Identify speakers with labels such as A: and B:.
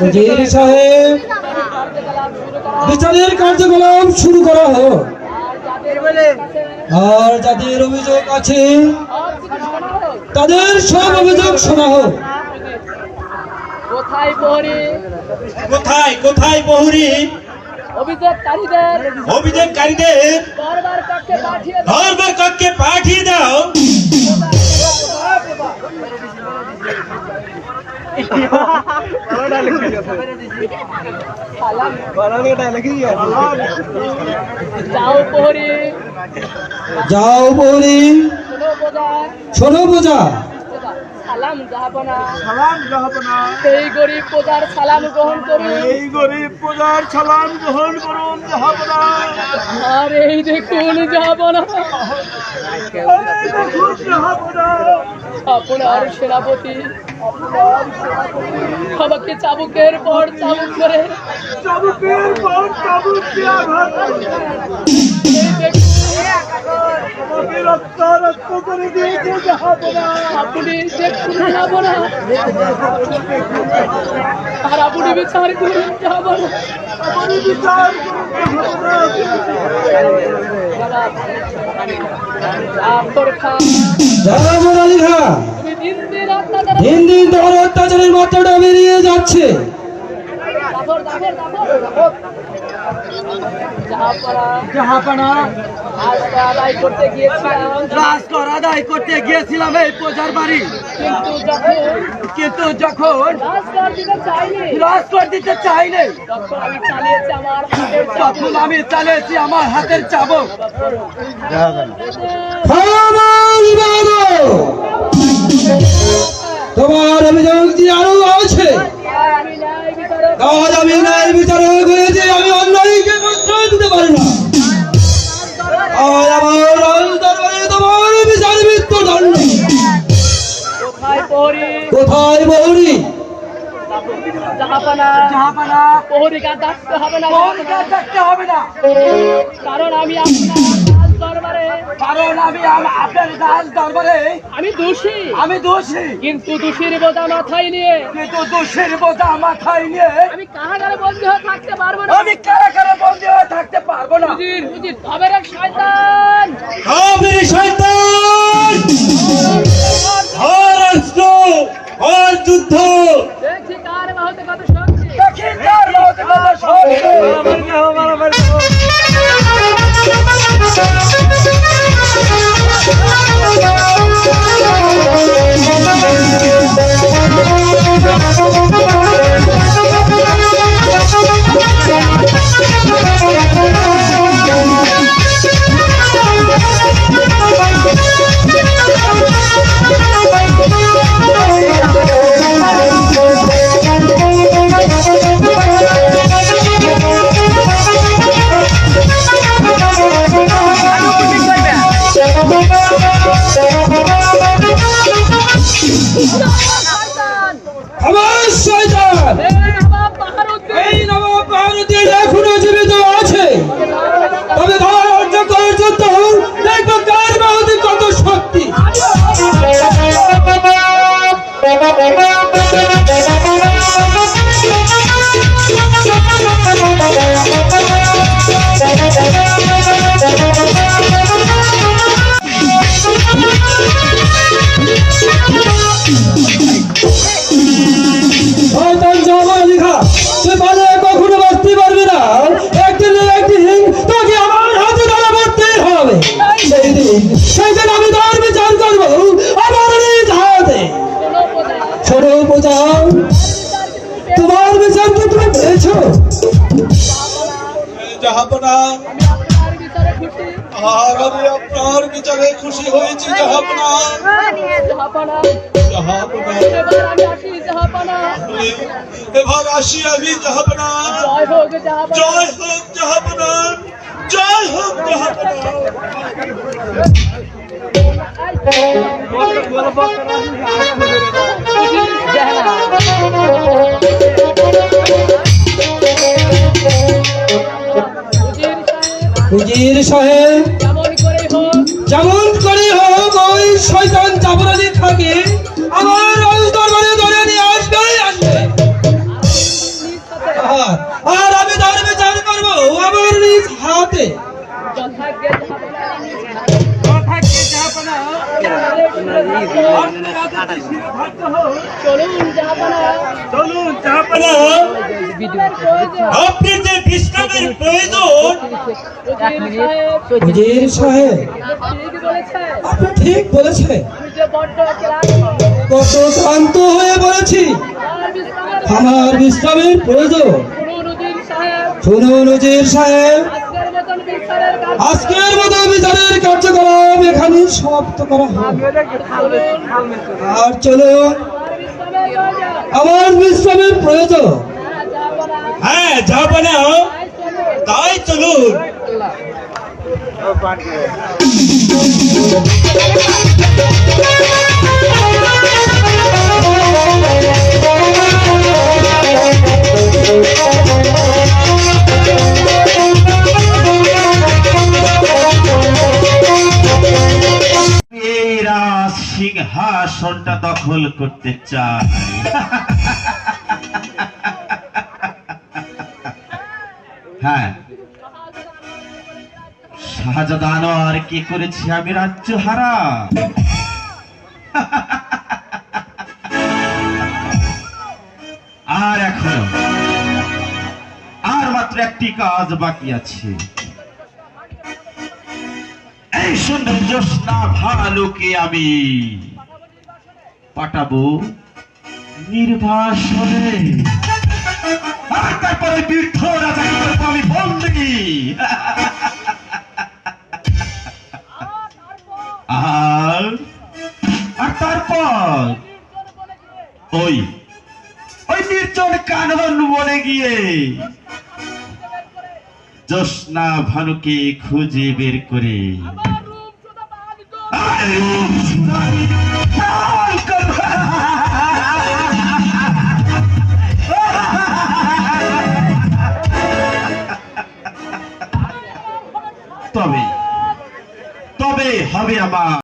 A: উজির সাহেব, বিচারের কার্যকলাপ শুরু করা হোক। আর যাদের অভিযোগ আছে তাদের সব অভিযোগ শোনা হোক।
B: কোথায় প্রহরী?
C: কোথায় কোথায় প্রহরী?
B: অভিযোগকারীদের
C: ধরবার কক্ষে পাঠিয়ে দাও।
B: যাও প্রহরী,
A: যাও প্রহরী, শোনো প্রজা,
B: সালাম জাহাপনা, এই গরিব প্রজার সালাম গ্রহণ করুন,
C: এই গরিব প্রজার সালাম গ্রহণ করুন জাহাপনা।
B: আর এই দেখুন জাহাপনা, আপনার সেনাপতি আমাকে চাবুকের পর চাবুক করে আপনি দেখুন যাবনা, আর আপনি বিচার করুন যাবনা।
A: দিন দিন তোমার অত্যাচারের মাত্রাটা বেরিয়ে যাচ্ছে।
B: আদায় করতে গিয়েছিলাম এই প্রজার বাড়ি, কিন্তু যখন রাজকর দিতে চাইনি তখন আমি চালিয়েছি আমার হাতের চাবুক।
A: তোমার অভিযোগ যে আরো আছে, আমি ন্যায় বিচারক হয়েছে, আমি অন্যায়কে প্রশ্রয় দিতে পারি না। আমার দরবারে তোমার বিচার মৃত্যুদণ্ড। কোথায় প্রহরী?
B: প্রহরীকে ডাকতে হবে না, কারণ আমি আপনার দরবারে আমি দোষী, কিন্তু দোষীর বোঝা মাথায় নিয়ে আমি কারাগারে বন্দী হয়ে থাকতে পারবো না। হুজুর তবের এক শয়তান,
C: আর যুদ্ধ
B: দেখছি কার বাহুতে কত শক্তি।
A: এই নবাব বাহারুদ্দিন এখনো জীবিত আছে, তবে ধৈর্য দেখবো কার বাহুতে কত শক্তি। কখনো বাঁচতে পারবে না, একদিন তোকে আমার হাতে ধরা পড়তে হবে। সেদিন আমি তার বিচার করবো আমার হাতে। ছোট প্রজা, তোমার বিচার কি তুমি পেয়েছো?
C: জাহাপনা, আর আমি আপনার বিচারে খুশি হয়েছি জাহাপনা। এবার আসি আমি জাহাপনা।
B: জয় হোক জাহাপনা,
C: জয় হোক জাহাপনা, জয় হোক জাহাপনা।
A: উজির সাহেব, যেমন করে হোক ওই শয়তান চাবরাজি থাকে আমার দরবারে ধরে নিয়ে আসবে।
C: চলুন জাহাপনা, আপনি যে বিশ্রামের প্রয়োজন
A: উজির সাহেব, আপনি ঠিক বলেছেন। কত ক্লান্ত হয়ে পড়েছি, আমার বিশ্রামের প্রয়োজন। শুনুন উজির সাহেব, আজকের মতো বিচারের কার্যক্রম এখানে সমাপ্ত করা হবে। আর চলুন, আমার বিশ্রামের প্রয়োজন।
C: হ্যাঁ জাহাপনা, তাই চলুন।
D: এরা সিংহাসনটা দখল করতে চায়। হ্যাঁ, শাহজাদান আর কি করেছি আমি রাজ্য হারা। আর এখনো আর মাত্র একটি কাজ বাকি আছে। এই সুন্দর জ্যোৎস্না ভানুকে আমি পাঠাবো নির্বাসনে, আর তারপরে বৃদ্ধ রাজাকে করবো আমি বন্দী। আর তারপর ওই নির্জন কানন বনে গিয়ে জ্যোৎস্না ভানুকে খুঁজে বের করে